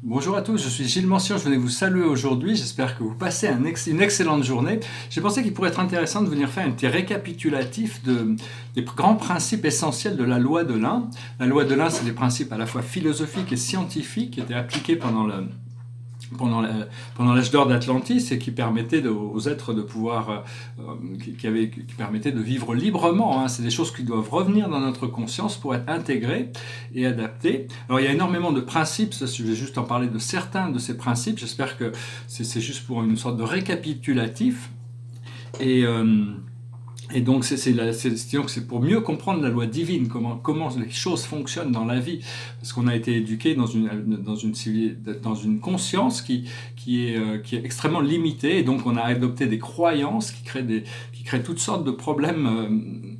Bonjour à tous, je suis Gilles Mention, je venais vous saluer aujourd'hui, j'espère que vous passez une excellente journée. J'ai pensé qu'il pourrait être intéressant de venir faire un petit récapitulatif des grands principes essentiels de la loi de l'un. La loi de l'un, c'est des principes à la fois philosophiques et scientifiques qui étaient appliqués pendant l'âge d'or d'Atlantis et qui permettaient aux êtres de pouvoir, qui permettaient de vivre librement. Hein. C'est des choses qui doivent revenir dans notre conscience pour être intégrées et adaptées. Alors il y a énormément de principes, je vais juste en parler de certains de ces principes, j'espère que c'est juste pour une sorte de récapitulatif. Et, euh, et donc c'est pour mieux comprendre la loi divine, comment les choses fonctionnent dans la vie, parce qu'on a été éduqué dans une conscience qui est extrêmement limitée, et donc on a adopté des croyances qui créent toutes sortes de problèmes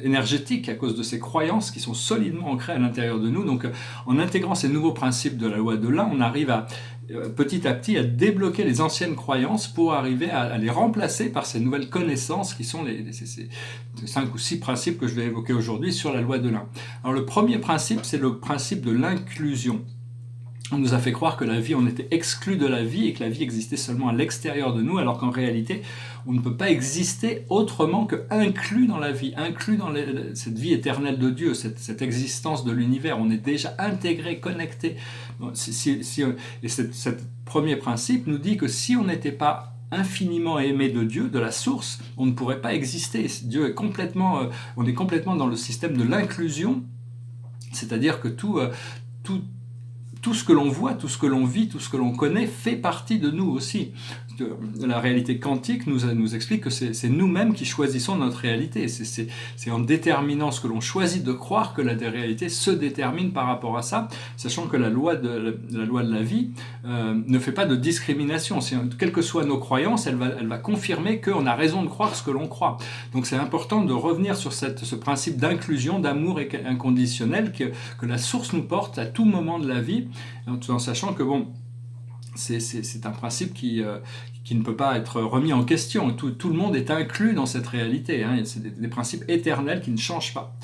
énergétiques à cause de ces croyances qui sont solidement ancrées à l'intérieur de nous. Donc en intégrant ces nouveaux principes de la loi de l'un, on arrive petit à petit à débloquer les anciennes croyances pour arriver à les remplacer par ces nouvelles connaissances qui sont ces 5 ou 6 principes que je vais évoquer aujourd'hui sur la loi de l'un. Alors le premier principe, c'est le principe de l'inclusion. On nous a fait croire que on était exclu de la vie et que la vie existait seulement à l'extérieur de nous, alors qu'en réalité, on ne peut pas exister autrement que inclus dans la vie, inclus dans cette vie éternelle de Dieu, cette existence de l'univers. On est déjà intégré, connecté. Et ce premier principe nous dit que si on n'était pas infiniment aimé de Dieu, de la source, on ne pourrait pas exister. Dieu est on est complètement dans le système de l'inclusion, c'est-à-dire que tout ce que l'on voit, tout ce que l'on vit, tout ce que l'on connaît fait partie de nous aussi. La réalité quantique nous explique que c'est nous-mêmes qui choisissons notre réalité. C'est en déterminant ce que l'on choisit de croire que la réalité se détermine par rapport à ça, sachant que la loi de la vie ne fait pas de discrimination. Quelles que soient nos croyances, elle va confirmer qu'on a raison de croire ce que l'on croit. Donc c'est important de revenir sur ce principe d'inclusion, d'amour inconditionnel que la source nous porte à tout moment de la vie, tout en sachant que c'est un principe qui ne peut pas être remis en question. Tout le monde est inclus dans cette réalité. Hein. C'est des principes éternels qui ne changent pas.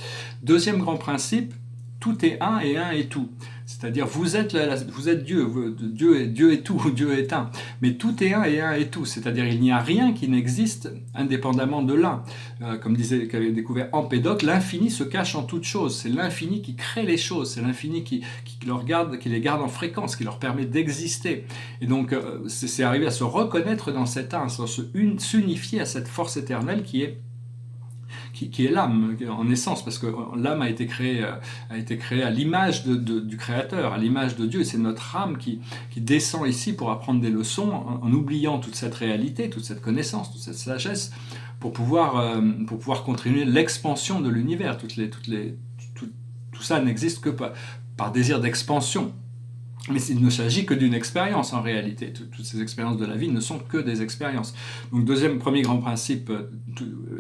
Deuxième grand principe, tout est un et un est tout. C'est-à-dire vous êtes Dieu, Dieu est tout, Dieu est un. Mais tout est un et un est tout. C'est-à-dire il n'y a rien qui n'existe indépendamment de l'un. Qu'avait découvert Empédocle, l'infini se cache en toute chose. C'est l'infini qui crée les choses. C'est l'infini qui les garde en fréquence, qui leur permet d'exister. Et donc c'est arriver à se reconnaître dans cet un, s'unifier à cette force éternelle qui est l'âme en essence, parce que l'âme a été créée à l'image du Créateur, à l'image de Dieu, et c'est notre âme qui descend ici pour apprendre des leçons en oubliant toute cette réalité, toute cette connaissance, toute cette sagesse, pour pouvoir continuer l'expansion de l'univers. Tout ça n'existe que par désir d'expansion. Mais il ne s'agit que d'une expérience en réalité. Toutes ces expériences de la vie ne sont que des expériences. Donc premier grand principe,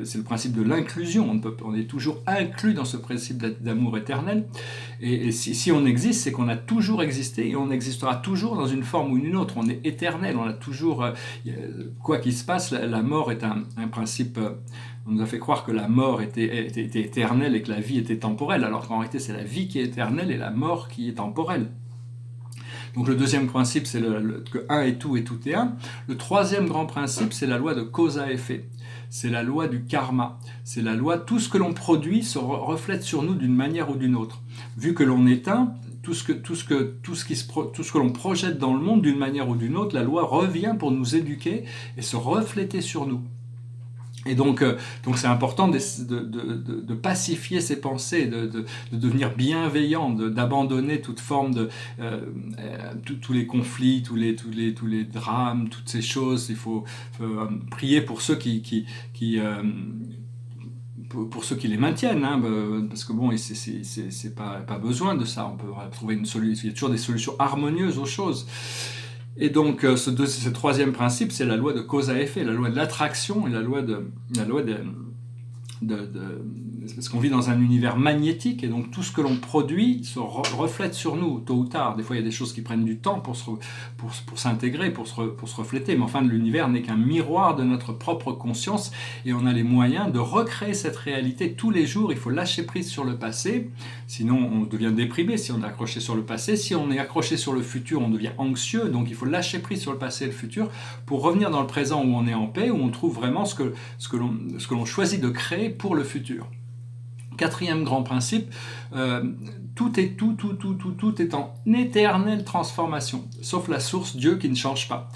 c'est le principe de l'inclusion. On est toujours inclus dans ce principe d'amour éternel. Et si on existe, c'est qu'on a toujours existé et on existera toujours dans une forme ou une autre. On est éternel, on a toujours... quoi qu'il se passe, la mort est un principe... On nous a fait croire que la mort était éternelle et que la vie était temporelle, alors qu'en réalité c'est la vie qui est éternelle et la mort qui est temporelle. Donc le deuxième principe, c'est que un est tout et tout est un. Le troisième grand principe, c'est la loi de cause à effet. C'est la loi du karma. C'est la loi, tout ce que l'on produit se reflète sur nous d'une manière ou d'une autre. Vu que l'on est un, tout ce que l'on projette dans le monde d'une manière ou d'une autre, la loi revient pour nous éduquer et se refléter sur nous. Et donc c'est important de pacifier ses pensées, de devenir bienveillant, d'abandonner toute forme tous les conflits, tous les drames, toutes ces choses. Il faut prier pour ceux pour ceux qui les maintiennent, hein, parce que c'est pas besoin de ça. On peut trouver une solution. Il y a toujours des solutions harmonieuses aux choses. Et donc, ce troisième principe, c'est la loi de cause à effet, la loi de l'attraction et la loi parce qu'on vit dans un univers magnétique, et donc tout ce que l'on produit se reflète sur nous, tôt ou tard. Des fois, il y a des choses qui prennent du temps pour s'intégrer, pour se refléter, mais enfin, l'univers n'est qu'un miroir de notre propre conscience, et on a les moyens de recréer cette réalité tous les jours. Il faut lâcher prise sur le passé, sinon on devient déprimé si on est accroché sur le passé. Si on est accroché sur le futur, on devient anxieux, donc il faut lâcher prise sur le passé et le futur pour revenir dans le présent où on est en paix, où on trouve vraiment ce que l'on choisit de créer pour le futur. Quatrième grand principe, tout est en éternelle transformation, sauf la source Dieu qui ne change pas.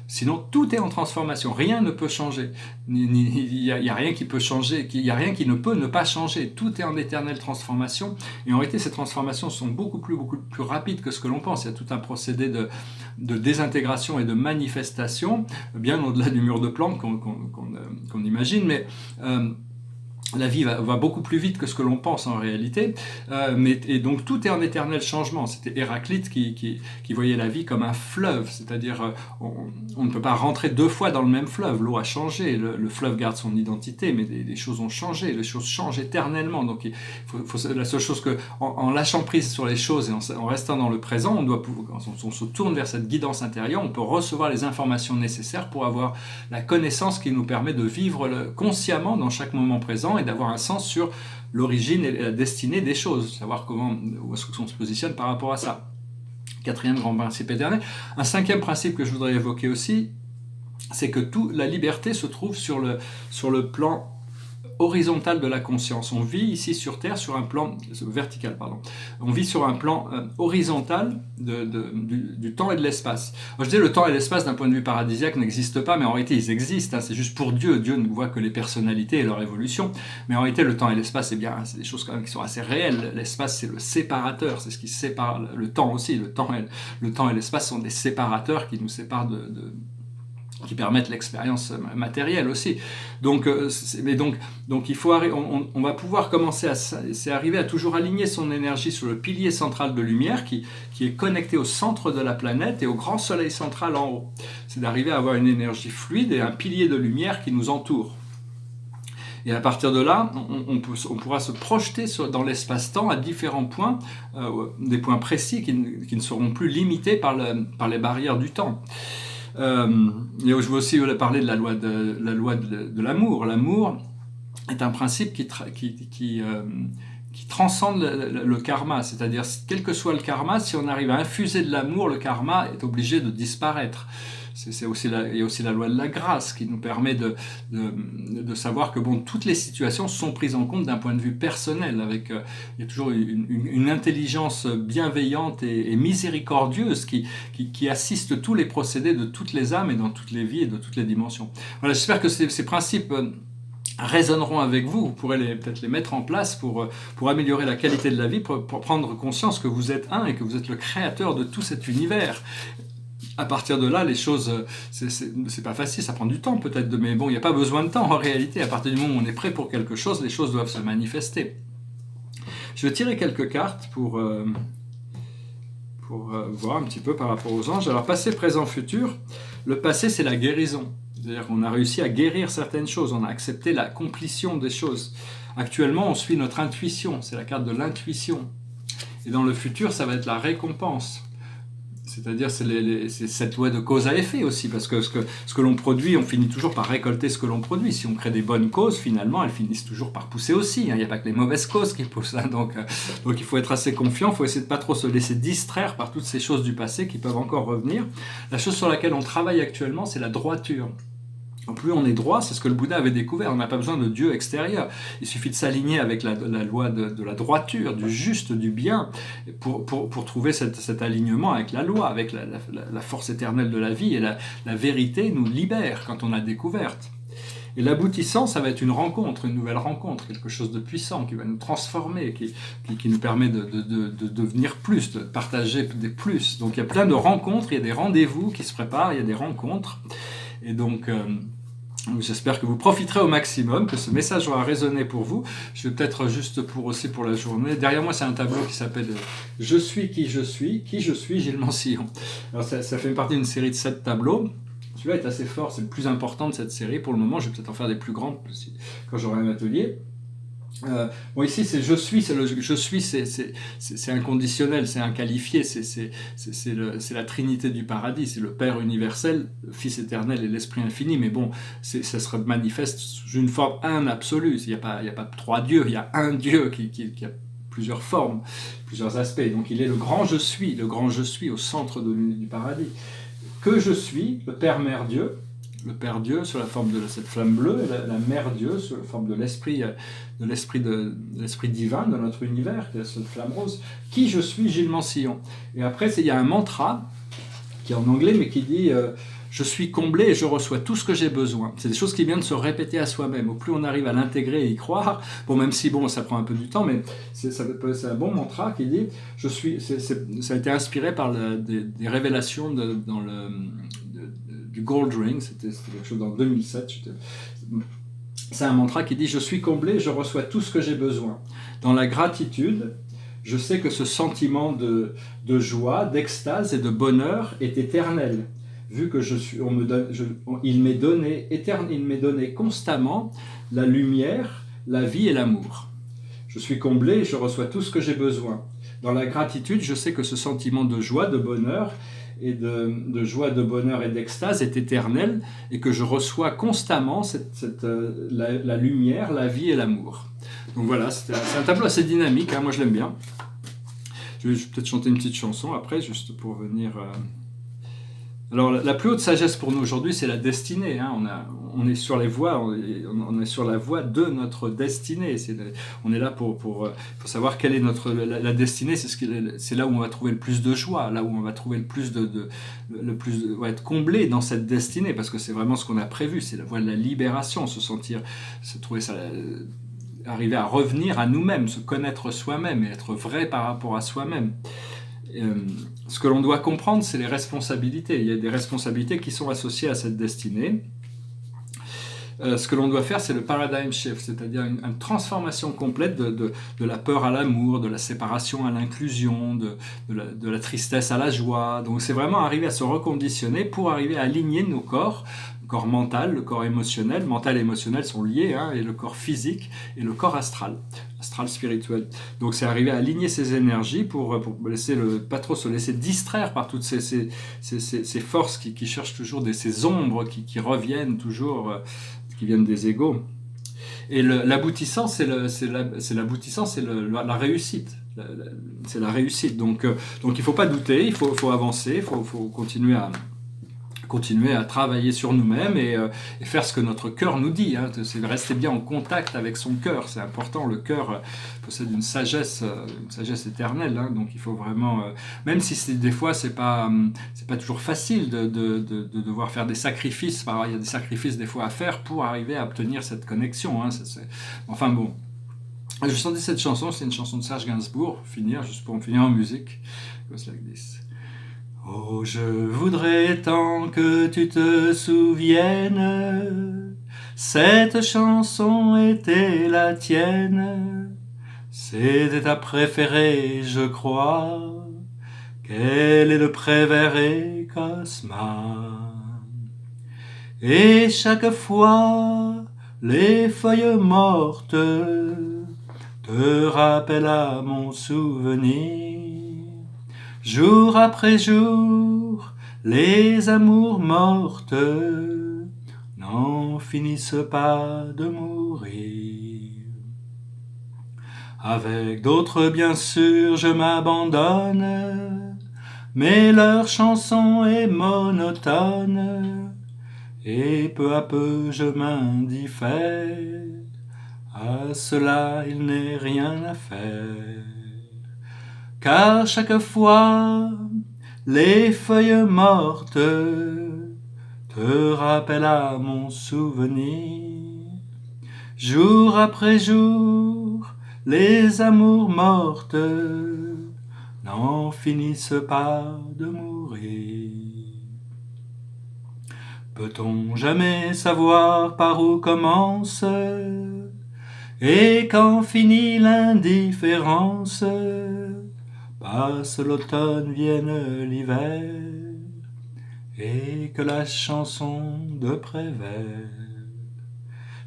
Sinon, tout est en transformation, rien ne peut changer. Il n'y a rien qui peut changer, il n'y a rien qui ne peut ne pas changer. Tout est en éternelle transformation. Et en réalité, ces transformations sont beaucoup plus rapides que ce que l'on pense. Il y a tout un procédé de désintégration et de manifestation, bien au-delà du mur de Planck qu'on imagine, mais la vie va beaucoup plus vite que ce que l'on pense en réalité, et donc tout est en éternel changement. C'était Héraclite qui voyait la vie comme un fleuve, c'est-à-dire on ne peut pas rentrer deux fois dans le même fleuve, l'eau a changé, le fleuve garde son identité, mais les choses ont changé, les choses changent éternellement. Donc la seule chose que, en lâchant prise sur les choses et en restant dans le présent, quand on se tourne vers cette guidance intérieure, on peut recevoir les informations nécessaires pour avoir la connaissance qui nous permet de vivre consciemment dans chaque moment présent, et d'avoir un sens sur l'origine et la destinée des choses, savoir où est-ce qu'on se positionne par rapport à ça. Quatrième grand principe éternel. Un cinquième principe que je voudrais évoquer aussi, c'est que la liberté se trouve sur le plan horizontal de la conscience. On vit ici sur Terre sur un plan vertical, pardon. On vit sur un plan horizontal du temps et de l'espace. Je dis le temps et l'espace d'un point de vue paradisiaque n'existent pas, mais en réalité ils existent. C'est juste pour Dieu. Dieu ne voit que les personnalités et leur évolution. Mais en réalité le temps et l'espace, c'est des choses quand même qui sont assez réelles. L'espace, c'est le séparateur, c'est ce qui sépare le temps aussi. Le temps et l'espace sont des séparateurs qui nous séparent qui permettent l'expérience matérielle aussi. Donc il faut on va pouvoir commencer c'est arriver à toujours aligner son énergie sur le pilier central de lumière qui est connecté au centre de la planète et au grand soleil central en haut. C'est d'arriver à avoir une énergie fluide et un pilier de lumière qui nous entoure. Et à partir de là, on pourra se projeter dans l'espace-temps à différents points, des points précis qui ne seront plus limités par les barrières du temps. Et je veux aussi parler de la loi de l'amour. L'amour est un principe qui transcende le karma, c'est-à-dire quel que soit le karma, si on arrive à infuser de l'amour, le karma est obligé de disparaître. Il y a aussi la loi de la grâce qui nous permet de savoir que toutes les situations sont prises en compte d'un point de vue personnel. Il y a toujours une intelligence bienveillante et miséricordieuse qui assiste tous les procédés de toutes les âmes et dans toutes les vies et de toutes les dimensions. Voilà, j'espère que ces principes résonneront avec vous. Vous pourrez peut-être les mettre en place pour améliorer la qualité de la vie, pour prendre conscience que vous êtes un et que vous êtes le créateur de tout cet univers. À partir de là, les choses, c'est pas facile, ça prend du temps peut-être, mais bon, il n'y a pas besoin de temps en réalité. À partir du moment où on est prêt pour quelque chose, les choses doivent se manifester. Je vais tirer quelques cartes pour voir un petit peu par rapport aux anges. Alors, passé, présent, futur. Le passé, c'est la guérison. C'est-à-dire qu'on a réussi à guérir certaines choses, on a accepté la complétion des choses. Actuellement, on suit notre intuition, c'est la carte de l'intuition. Et dans le futur, ça va être la récompense. C'est-à-dire, c'est cette loi de cause à effet aussi, parce que ce que l'on produit, on finit toujours par récolter ce que l'on produit. Si on crée des bonnes causes, finalement, elles finissent toujours par pousser aussi. Il n'y a pas que les mauvaises causes qui poussent. Donc il faut être assez confiant, il faut essayer de pas trop se laisser distraire par toutes ces choses du passé qui peuvent encore revenir. La chose sur laquelle on travaille actuellement, c'est la droiture. Plus on est droit, c'est ce que le Bouddha avait découvert, on n'a pas besoin de Dieu extérieur. Il suffit de s'aligner avec la loi de la droiture, du juste, du bien, pour trouver cet alignement avec la loi, avec la force éternelle de la vie. Et la vérité nous libère quand on l'a découverte. Et l'aboutissant, ça va être une nouvelle rencontre, quelque chose de puissant qui va nous transformer, qui nous permet de devenir plus, de partager des plus. Donc il y a plein de rencontres, il y a des rendez-vous qui se préparent, il y a des rencontres. Et donc, j'espère que vous profiterez au maximum, que ce message aura résonné pour vous. Je vais peut-être juste pour la journée. Derrière moi, c'est un tableau qui s'appelle « Je suis qui je suis, Gilles Mansillon ». Alors, ça fait partie d'une série de 7 tableaux. Celui-là est assez fort, c'est le plus important de cette série. Pour le moment, je vais peut-être en faire des plus grands quand j'aurai un atelier. Bon, ici, c'est je suis, je suis, c'est inconditionnel, c'est inqualifié, c'est la Trinité du paradis, c'est le Père universel, le Fils éternel et l'Esprit infini, mais bon, ça se manifeste sous une forme un absolue, il y a pas trois dieux, il y a un Dieu qui a plusieurs formes, plusieurs aspects, donc il est le grand je suis au centre du paradis. Que je suis, le Père Dieu sous la forme de cette flamme bleue, et la Mère Dieu sous la forme de l'esprit divin de notre univers, qui est cette flamme rose. Qui je suis, Gilles Mansillon. Et après, il y a un mantra qui est en anglais, mais qui dit je suis comblé et je reçois tout ce que j'ai besoin. C'est des choses qui viennent de se répéter à soi-même. Au plus on arrive à l'intégrer et y croire, bon, même si bon, ça prend un peu du temps, mais c'est un bon mantra qui dit ça a été inspiré par des révélations du Gold Ring, c'était quelque chose en 2007. C'est un mantra qui dit je suis comblé, je reçois tout ce que j'ai besoin. Dans la gratitude, je sais que ce sentiment de joie, d'extase et de bonheur est éternel. Vu que il m'est donné constamment la lumière, la vie et l'amour. Je suis comblé et je reçois tout ce que j'ai besoin. Dans la gratitude, je sais que ce sentiment de joie, de bonheur et de joie, de bonheur et d'extase est éternel et que je reçois constamment la lumière, la vie et l'amour. Donc voilà, c'est un tableau assez dynamique, hein, moi je l'aime bien. Je vais peut-être chanter une petite chanson après, juste pour venir... Alors la plus haute sagesse pour nous aujourd'hui, c'est la destinée. Hein. On est sur les voies, on est sur la voie de notre destinée. On est là pour savoir quelle est la destinée. C'est là où on va trouver le plus de joie, là où on va trouver va être comblé dans cette destinée, parce que c'est vraiment ce qu'on a prévu. C'est la voie de la libération, trouver ça. Arriver à revenir à nous-mêmes, se connaître soi-même et être vrai par rapport à soi-même. Ce que l'on doit comprendre, c'est les responsabilités. Il y a des responsabilités qui sont associées à cette destinée. Ce que l'on doit faire, c'est le paradigm shift, c'est-à-dire une transformation complète de la peur à l'amour, de la séparation à l'inclusion, de la tristesse à la joie. Donc c'est vraiment arriver à se reconditionner pour arriver à aligner nos corps, le corps mental, le corps émotionnel. Mental et émotionnel sont liés, hein, et le corps physique et le corps astral spirituel. Donc c'est arriver à aligner ces énergies pour pas trop se laisser distraire par toutes ces forces qui cherchent toujours ces ombres qui reviennent toujours, qui viennent des égos. Et l'aboutissant, c'est la réussite. C'est la réussite. Donc il ne faut pas douter, il faut avancer, il faut continuer à travailler sur nous-mêmes et faire ce que notre cœur nous dit. Hein. C'est de rester bien en contact avec son cœur. C'est important. Le cœur possède une sagesse éternelle. Hein. Donc il faut vraiment, même si des fois c'est pas toujours facile de devoir faire des sacrifices. Il y a des sacrifices des fois à faire pour arriver à obtenir cette connexion. Hein. Enfin bon. Je sentais cette chanson. C'est une chanson de Serge Gainsbourg. Juste pour finir en musique. It goes like this. Oh, je voudrais tant que tu te souviennes, cette chanson était la tienne, c'était ta préférée, je crois, qu'elle est de Prévert et Cosma. Et chaque fois, les feuilles mortes te rappellent à mon souvenir. Jour après jour, les amours mortes n'en finissent pas de mourir. Avec d'autres, bien sûr, je m'abandonne, mais leur chanson est monotone, et peu à peu je m'indiffère. À cela, il n'est rien à faire. Car chaque fois, les feuilles mortes te rappellent à mon souvenir. Jour après jour, les amours mortes n'en finissent pas de mourir. Peut-on jamais savoir par où commence et quand finit l'indifférence? Passe l'automne, vienne l'hiver, et que la chanson de Prévert,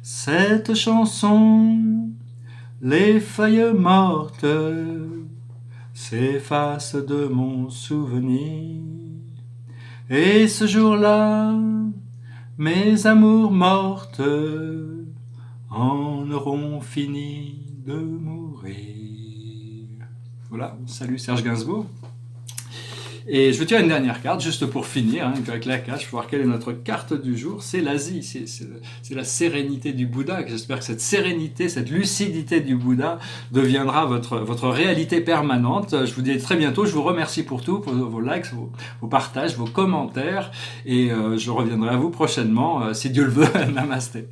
cette chanson les feuilles mortes s'effacent de mon souvenir. Et ce jour-là, mes amours mortes en auront fini de mourir. Voilà, salut Serge Gainsbourg. Et je vais tirer une dernière carte, juste pour finir, avec la cage, pour voir quelle est notre carte du jour. C'est l'Asie, c'est la sérénité du Bouddha. J'espère que cette sérénité, cette lucidité du Bouddha deviendra votre réalité permanente. Je vous dis à très bientôt, je vous remercie pour tout, pour vos likes, vos partages, vos commentaires, et je reviendrai à vous prochainement, si Dieu le veut. Namasté.